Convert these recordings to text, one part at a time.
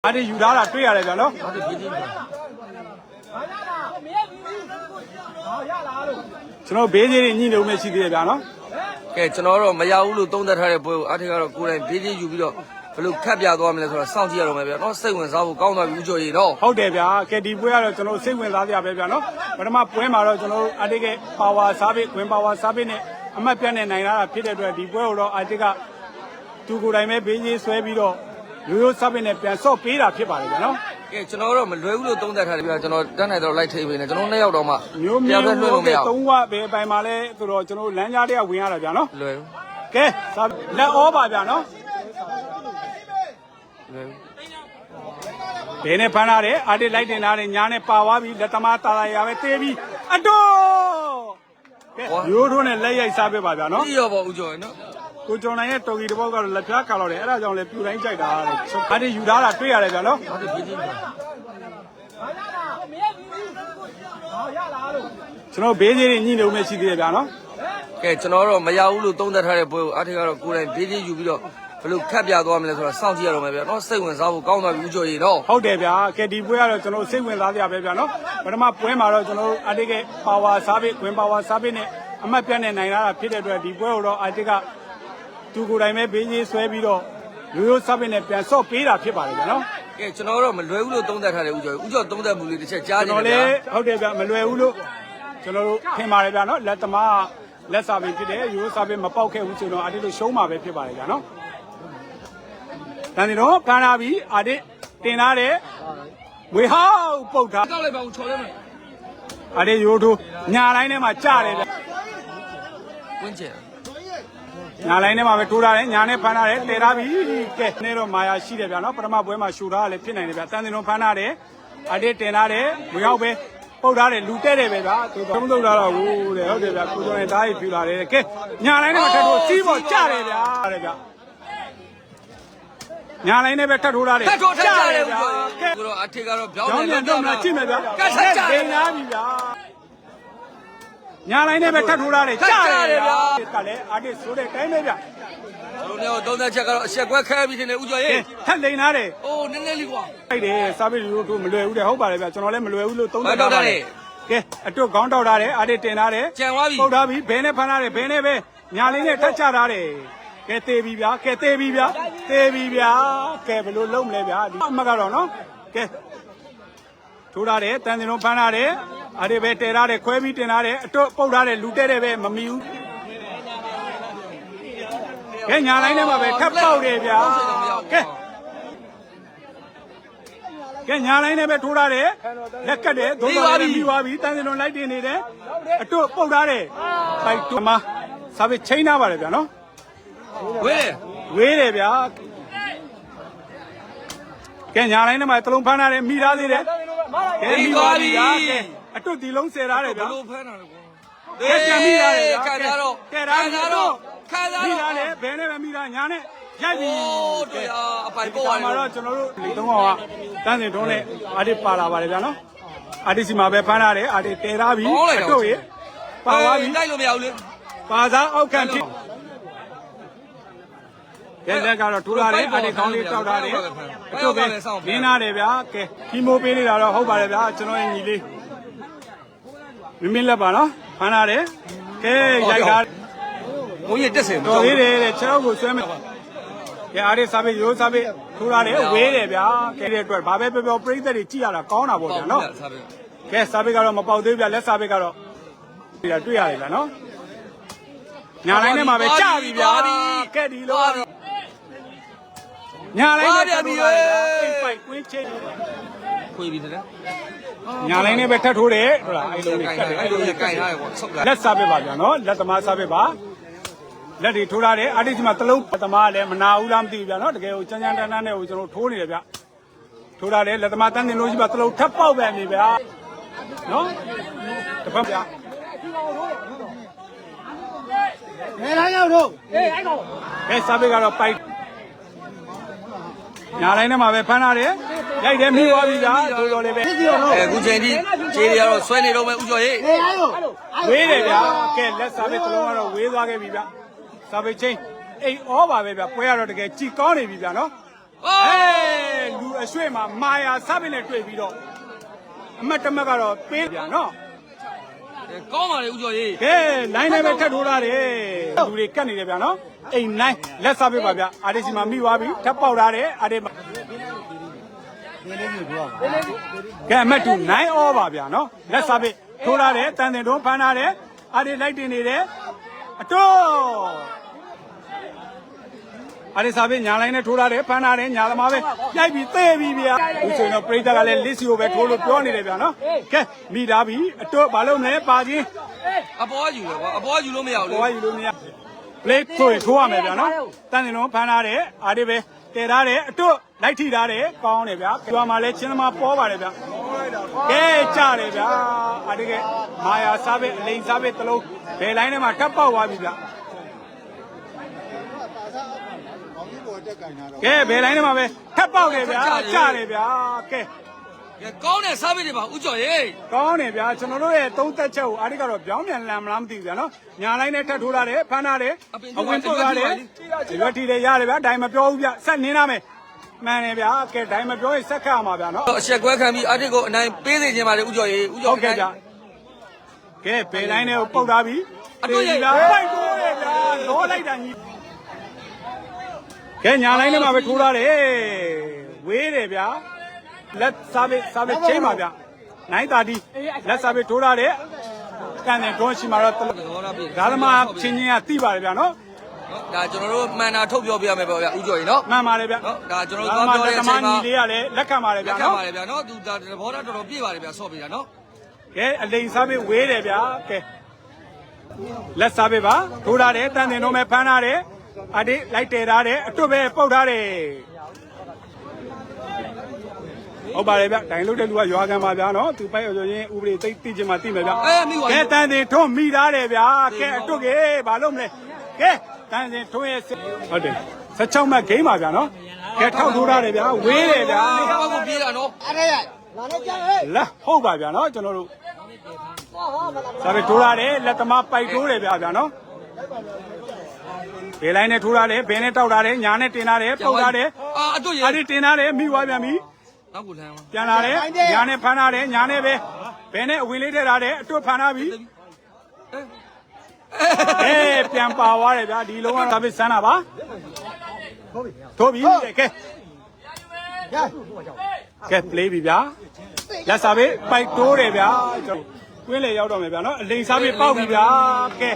အားဒီယူထားတာတွေ့ရတယ်ဗျာနော်ကျွန်တော်ဘေးကြီးတွေညှိလို့မရှိသေးရဗျာနော်ကဲကျွန်တော်တော့မရဘူးလို့သုံးသပ်ထားတဲ့ပွဲကိုအားထိကတော့ကိုယ်တိုင်ဘေးကြီးယူပြီးတော့ဘယ်လိုခတ်ပြသွားမလဲဆိုတော့စောင့်ကြည့်ရတော့မယ်ဗျာနော်စိတ်ဝင်စားဖို့ကောင်းသွားပြီဦးကျော်ကြီးတော့ဟုတ်တယ်ဗျာကဲဒီပွဲကတော့ကျွန်တော်စိတ်ဝင်စားကြပဲဗျာနော်ပထမပွဲမှာတော့ကျွန်တော်အားဒီကပါဝါစားပြီးဝင်ပါဝါစားပြီးနဲ့အမှတ်ပြတ်နဲ့နိုင်လာတာဖြစ်တဲ့အတွက်ဒီပွဲကိုတော့အားဒီကသူကိုယ်တိုင်ပဲဘေးကြီးဆွဲပြီးတော့ရိုးရိုးစားပြီးနဲ့ပြန်ဆော့ပေးတာဖြစ်ပါတယ်ဗျာနော်ကဲကျွန်တော်တော့မလွယ်ဘူးလို့သုံးသပ်ထားတယ်ဗျာကျွန်တော်တန်းနိုင်တော့လိုက်ထိပ်ပေးနေကျွန်တော်2ယောက်တော့မှမျိုးမျိုးလွှဲလို့မရဘူး3ဝပဲပိုင်မှာလဲဆိုတော့ကျွန်တော်လမ်းကြားတွေကဝင်ရတာဗျာနော်လွယ်ဘူးကဲလက်ဩပါဗျာနော်ဘယ်နဲ့ဖမ်းလာတယ်အာတစ်လိုက်တင်လာတယ်ညာနဲ့ပါသွားပြီလက်သမားတာတာရပဲတေးပြီးအတော့ကဲရိုးထိုးနဲ့လက်ရိုက်စားပေးပါဗျာနော်ပြီးရောပေါ့ဦးကျော်ရနော်ကိုကျော်နိုင်ရဲ့တော်ကီတစ်ပေါက်ကတော့လက်ပြားကာလို့တယ်အဲ့ဒါကြောင့်လေပြူတိုင်းကြိုက်တာတဲ့အာတစ်ယူထားတာတွေ့ရတယ်ဗျာနော်အာတစ်ပြီးကျွန်တော်ဘေးကြီးတွေညှိလို့မရှိသေးရဗျာနော်ကဲကျွန်တော်တော့မရဘူးလို့သုံးသပ်ထားတဲ့ပွဲကိုအားထိကတော့ကိုယ်တိုင်ဘေးကြီးယူပြီးတော့ဘယ်လိုခတ်ပြသွားမလဲဆိုတော့စောင့်ကြည့်ရတော့မယ်ဗျာနော်စိတ်ဝင်စားဖို့ကောင်းသွားပြီဦးကျော်ကြီးတော့ဟုတ်တယ်ဗျာကဲဒီပွဲကတော့ကျွန်တော်စိတ်ဝင်စားကြပဲဗျာနော်ပထမပွဲမှာတော့ကျွန်တော်အာတစ်ကပါဝါစားပြီးဝင်ပါဝါစားပြီးနဲ့အမှတ်ပြတ်နဲ့နိုင်လာတာဖြစ်တဲ့အတွက်ဒီပွဲကိုတော့အာတစ်ကသူကိုယ်တိုင်ပဲဘေးကြီးဆွဲပြီးတော့ရိုးရိုးစားပြီးနဲ့ပြန်ဆော့ပေးတာဖြစ်ပါတယ်ဗျာနော်ကဲကျွန်တော်တော့မလွယ်ဘူးလို့သုံးသပ်ထားတယ်ဦးကျော်သုံးသပ်မှုလေးတစ်ချက်ကြားနေတယ်ဗျာဟုတ်တယ်ဗျာမလွယ်ဘူးလို့ကျွန်တော်တို့ထင်ပါတယ်ဗျာနော်လက်သမားလက်စာပင်ဖြစ်တယ်ရိုးရိုးစားပြီးမပေါက်ခဲ့ဘူးဆိုတော့အာတစ်တို့ရှုံးမှာပဲဖြစ်ပါတယ်ဗျာနော်တန်ဒီတော့ဖမ်းလာပြီးအာတစ်တင်လာတဲ့ဝေဟောက်ပုတ်ထားတောက်လိုက်ပါဦးချော်လဲမယ်အာတစ်ရိုးထိုးညာလိုင်းထဲမှာကြားတယ်ဗျာဝင်းကျင်ညာလိုင်းထဲမှာပဲထိုးထားတယ်ညာနဲ့ဖမ်းထားတယ်တည်ထားပြီကဲနေတော့မာယာရှိတယ်ဗျာနော်ပထမပွဲမှာရှူထားရလဲဖြစ်နိုင်တယ်ဗျာတန်ဒီတော့ဖမ်းထားတယ်အာတစ်တင်လာတယ်ဝေဟောက်ပဲပုတ်ထားတယ်လူတဲ့တယ်ပဲဗျာသူတော့မလုပ်တော့ဘူးတဲ့ဟုတ်တယ်ဗျာကိုကျော်ရင်သားကြီးဖြူလာတယ်ကဲညာလိုင်းထဲမှာထပ်ထိုးစီးပေါ်ကြတယ်ဗျာတဲ့ဗျာညာလိုင်းနဲ့ပဲထပ်ထိုးလာတယ်ထပ်ထိုးကြတယ်ဗျာကဲတော့အထက်ကတော့ပြောင်းနေတော့မလားကြည့်မယ်ဗျာကဲဆက်ကြတယ်နားပြီဗျာညာလိုင်းနဲ့ပဲထပ်ထိုးလာတယ်ကြားတယ်ဗျာကလည်းအာတစ်ဆိုတဲ့တိုင်းပဲဗျာကျွန်တော်တို့သုံးသက်ချက်ကတော့အဆက်ကွက်ခဲပြီးတင်နေဦးကျော်ရေးထပ်လိန်လာတယ်အိုးနည်းနည်းလေးကွာဟုတ်တယ်စာပေလူတို့မလွယ်ဘူးတဲ့ဟုတ်ပါတယ်ဗျာကျွန်တော်လည်းမလွယ်ဘူးလို့သုံးသက်ပါတယ်ကဲအတွတ်ခေါင်းတောက်ထားတယ်အာတစ်တင်ထားတယ်ကြံသွားပြီပုတ်ထားပြီဘဲနဲ့ဖမ်းထားတယ်ဘဲနဲ့ပဲညာလေးနဲ့ထပ်ချထားတယ်ကဲတေးပြီဗျာကဲတေးပြီဗျာတေးပြီဗျာကဲဘယ်လိုလုပ်မလဲဗျာဒီအမကတော့နော်ကဲထိုးထားတယ်တန်တင်လုံးဖမ်းထားတယ်အာတစ်ပဲတဲထားတယ်ခွဲပြီးတင်ထားတယ်အတွတ်ပုတ်ထားတယ်လူတဲ့တယ်ပဲမမီဘူးကဲညာလိုင်းထဲမှာပဲထပ်ပေါက်တယ်ဗျာကဲညာလိုင်းထဲပဲထိုးထားတယ်လက်ကတ်တယ်သုံးပါးပြီးသွားပြီတန်စင်လုံးလိုက်တင်နေတယ်အတွတ်ပုတ်ထားတယ်ပိုက်တူမစာပေချိန်ထားပါတယ်ဗျာနော်ဝေးတယ်ဗျာကဲညာလိုင်းထဲမှာတလုံးဖမ်းထားတယ်မိသားသေးတယ်ကဲမိသွားပြီဗျာကဲအတွတ်ဒီလုံးဆယ်ထားတယ်ဗျာဘလို့ဖမ်းတာလဲကွာကဲပြန်မိထားတယ်ဗျာခံထားတော့ခံထားတော့မိသားတယ်ဘယ်နဲ့ပဲမိသားညာနဲ့ရိုက်ပြီတွေ့ရအပိုင်ပေါ်သွားမှာတော့ကျွန်တော်တို့ဒီသုံးကောင်ကတန်းစင်ထုံးနဲ့အာတစ်ပါလာပါတယ်ဗျာနော်အာတစ်စီမှာပဲဖမ်းထားတယ်အာတစ်တဲထားပြီအတုတ်ရေပါသွားပြီတိုက်လို့မရဘူးလေပါစားအောက်ခံဖြစ်ရဲလက်ကတော့ထိုးလာတယ်အာတစ်ခေါင်းလေးတောက်ထားတယ်အတုတ်ပဲနင်းထားတယ်ဗျာကဲခီမိုပေးနေတာတော့ဟုတ်ပါတယ်ဗျာကျွန်တော်ရဲ့ညီလေးမင်းလက်ပါနော်ဖမ်းထားတယ်ကဲရိုက်ထားဘုန်းကြီးတက်စင်တော်သေးတယ်တဲ့ခြေထောက်ကိုဆွဲမယ်ကဲအားရစားပေးရိုးစားပေးထိုးရတယ်ဝေးတယ်ဗျာကဲတဲ့အတွက်ဘာပဲပြောပြောပြိသက်တွေကြည့်ရတာကောင်းတာပေါ့ဗျာနော်ကဲစားပေးကတော့မပေါက်သေးဘူးဗျာလက်စားပေးကတော့တွေ့ရတယ်ဗျာနော်ညာလိုင်းထဲမှာပဲကြာပြီဗျာကဲဒီလိုကတော့ညာလိုင်းနဲ့ပြန်ပြီးအိမ်ပိုက်ကွင်းချိန်ခွေပြီးတယ်ညာလိုင်းနဲ့ပဲထပ်ထိုးတယ်ဟုတ်လားအဲ့လိုလေးကတ်တယ်အဲ့လိုလေးကြိုင်ထားရပေါ့ဆုတ်လက်စားပေးပါဗျာနော်လက်သမားစားပေးပါလက်တွေထိုးထားတယ်အာတစ်စီမှာတလုံးသမားလည်းမနာဘူးလားမသိဘူးဗျာနော်တကယ်ကိုချမ်းချမ်းတန်းတန်းနဲ့ကိုကျွန်တော်ထိုးနေတယ်ဗျထိုးထားတယ်လက်သမားတန်းတင်လို့ရှိမှတလုံးထပ်ပေါက်ပဲနေဗျာနော်တစ်ဖက်ဗျာနေလာရောက်တော့အေးအဲ့ကောင်ကဲစားပေးကတော့ပိုက်ညာလိုင်းထဲမှာပဲဖမ်းထားတယ်ရိုက်တယ်မိသွားပြီဗျာတော်တော်လေးပဲအခုချိန်ထိခြေတွေကတော့ဆွဲနေတော့မယ်ဦးကျော်ရေးဝေးတယ်ဗျာကဲလက်စားပေးတလုံးကတော့ဝေးသွားခဲ့ပြီဗျာစာပေချင်းအိမ်ဩပါပဲဗျာပွဲရတော့တကယ်ကြည်ကောင်းနေပြီဗျာနော် လူအရွှေ့မှာမာယာစားပင်နဲ့တွေ့ပြီးတော့အမတ်တမတ်ကတော့ပေးပြန်နော် ကောင်းပါလေဦးကျော်ကြီး ကဲလိုင်းနဲ့ပဲထက်ထိုးထားတယ်လူတွေကတ်နေတယ်ဗျာနော်အိမ်နိုင်လက်စားပေးပါဗျာအာဒီစီမှာမိသွားပြီထပ်ပေါက်ထားတယ်အာဒီကဲအမတ်တူနိုင်ဩပါဗျာနော်လက်စားပေးထိုးထားတယ်တန်တင်တွန်းဖမ်းထားတယ်အာဒီလိုက်တင်နေတယ်အတော့အာဒီစားပေးညာလိုင်းနဲ့ထိုးထားတယ်ဖမ်းထားတယ်ညာသမားပဲရိုက်ပြီးသေးပြီဗျာဒီဆိုရင်တော့ပရိသတ်ကလည်းလစ်စီကိုပဲထိုးလို့ပြောနေတယ်ဗျာနော်ကဲမိသားပြီအတော့ဘာလို့မလဲပါချင်း အပေါ်ယူလေကွာအပေါ်ယူလို့မရဘူးလေ ပေါ်ယူလို့မရ play ဆိုရင်ထိုးရမယ်ဗျာနော်တန်တင်လုံးဖမ်းထားတယ်အာဒီပဲတည်ထားတယ်အတော့လိုက်ထိထားတယ်ကောင်းတယ်ဗျာကျွာမှာလဲချင်းသမားပေါ်ပါတယ်ဗျာကဲကြတယ်ဗျာအာဒီကမာယာစားပဲအလိန်စားပဲတလုံးဘယ်လိုင်းထဲမှာထပ်ပေါက်သွားပြီဗျာကဲဘယ်လိုင်းထဲမှာပဲထပ်ပေါက်တယ်ဗျာကြတယ်ဗျာကဲ ကောင်းတဲ့စားပစ်တွေပါဦးကျော်ကြီး ကောင်းတယ်ဗျာကျွန်တော်တို့ရဲ့သုံးသက်ချက်ကိုအားဒီကတော့ပြောင်းပြန်လန်မလားမသိဘူးဗျာနော်ညာလိုင်းနဲ့ထပ်ထိုးထားတယ်ဖမ်းထားတယ်အဝင်ပုတ်ထားတယ်ဒီရွက်ထီလည်းရတယ်ဗျာဒိုင်မပြောဘူးဗျဆက်နင်းထားမယ်မှန်တယ်ဗျာကဲဒိုင်မပြောရင်ဆက်ခတ်အောင်ပါဗျာနော် အချက်ကွဲခံပြီးအတစ်ကိုအနိုင်ပေးစေခြင်းပါလေဦးကျော်ကြီးဦးကျော် ဟုတ်ကဲ့ဗျာကဲဘယ်လိုင်းနဲ့ကိုပုတ်ထားပြီဗျာပိုက်တိုးတယ်ဗျာလောလိုက်တာကြီးကဲညာလိုင်းထဲမှာပဲထိုးထားတယ်ဝေးတယ်ဗျာလက်စားပေးချိန်ပါဗျနိုင်တာဒီလက်စားပေးထိုးထားတယ်ကန်တယ်တွန်းရှိမှာတော့ဒါသမားချင်းချင်းကတိပါတယ်ဗျာနော် ဒါကျွန်တော်တို့မှန်တာထုတ်ပြောပြရမယ်ပေါ့ဗျဦးကျော်ကြီးနော် မှန်ပါတယ်ဗျ နော်ဒါကျွန်တော်တို့ပြောတဲ့အချိန်မှာ ညီလေးကလည်းလက်ခံပါတယ်ဗျာ လက်ခံ နော် ပါတယ်ဗျနော်သူဒါသဘောထားတော်တော်ပြည့်ပါတယ်ဗျဆော့ပေးတာနော် ကဲအလိန်စားပေးဝေးတယ်ဗျာကဲလက်စားပေးပါထိုးထားတယ်တန်တင်တော့မဲ့ဖမ်းထားတယ်အတိလိုက်တယ်ထားတယ်အတွတ်ပဲပုတ်ထားတယ်ဟုတ်ပါတယ်ဗျဒိုင်လို့တဲ့လူကရွာခံပါဗျာနော်သူပိုက်ဆိုရင်ဥပဒေသိသိချင်မှသိမယ်ဗျကဲတန်တင်ထွန်းမိထားတယ်ဗျာကဲအတွတ်ကဲဘာလို့မလဲကဲတန်တင်ထွန်းရဲ့ဟုတ်တယ်16မှတ်ဂိမ်းပါဗျာနော်ကဲထောက်ထိုးထားတယ်ဗျာဝေးတယ်ဗျာ ဘောက်ကိုပြေးတာနော် လာဟုတ်ပါဗျာနော်ကျွန်တော်တို့ဒါပဲထိုးထားတယ်လက်သမားပိုက်ထိုးတယ်ဗျာနော်ဘယ်လိုင်းနဲ့ထိုးထားတယ်ဘယ်နဲ့တောက်ထားတယ်ညာနဲ့တင်ထားတယ်ပုတ်ထားတယ် အတို့ရေ အဲ့ဒီတင်ထားတယ်မိသွားပြန်ပြီ နောက်ကိုလှမ်းပါ ပြန်လာတယ်ညာနဲ့ဖမ်းထားတယ်ညာနဲ့ပဲဘယ်နဲ့အဝင်လေးထည့်ထားတယ်အတွတ်ဖမ်းထားပြီအေးပြန်ပါသွားတယ်ဗျာဒီလုံးကဒါပဲစမ်းတာပါထိုးပြီကဲကဲ play ပြီဗျာလက်စားပဲပိုက်တိုးတယ်ဗျာကျွန်တော်ကွင်းလေရောက်တော့မယ်ဗျာနော်အလိန်စားပဲပေါက်ပြီဗျာကဲ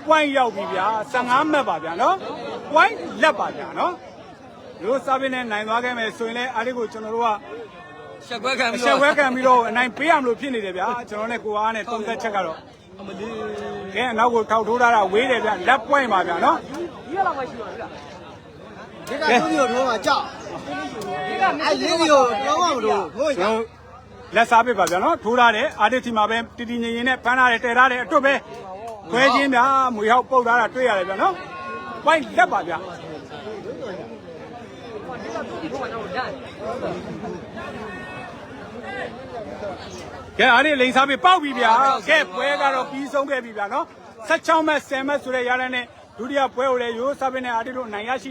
point ရောက်ပြီဗျာ15မှတ်ပါဗျာနော် point လက်ပါဗျာနော်တို့စားပင်းနဲ့နိုင်သွားခဲ့မယ်ဆိုရင်လည်းအားဒီကိုကျွန်တော်တို့က ချက်ကွဲခံပြီး ရှက်ဝဲခံပြီးတော့အနိုင်ပေးရမလို့ဖြစ်နေတယ်ဗျာကျွန်တော်နဲ့ကိုအားနဲ့သုံးသက်ချက်ကတော့ကဲအနောက်ကိုထောက်ထိုးထားတာဝေးတယ်ဗျာလက် point ပါဗျာနော်ဒီကတော့မရှိပါဘူးဗျာဒီကတို့မျိုးတော့ကြောက်အဲ့လေးမျိုးတော့မလို့ဟိုလက်စားပစ်ပါဗျာနော်ထိုးထားတယ်အာဒီတီမှာပဲတီတီငင်ငင်နဲ့ဖမ်းထားတယ်တဲထားတယ်အတွတ်ပဲခွဲချင်းဗျာမွေဟောက်ပုတ်ထားတာတွေ့ရတယ်ဗျာနော် point လက်ပါဗျာကဲအားဒီလိန်စားပြီးပေါက်ပြီဗျာကဲပွဲကတော့ပြီးဆုံးခဲ့ပြီဗျာနော်16မှတ်10မှတ်ဆိုတဲ့ရတဲ့နဲ့ဒုတိယပွဲကိုလည်းရိုးစားပင်းနဲ့အားဒီတို့နိုင်ရရှိ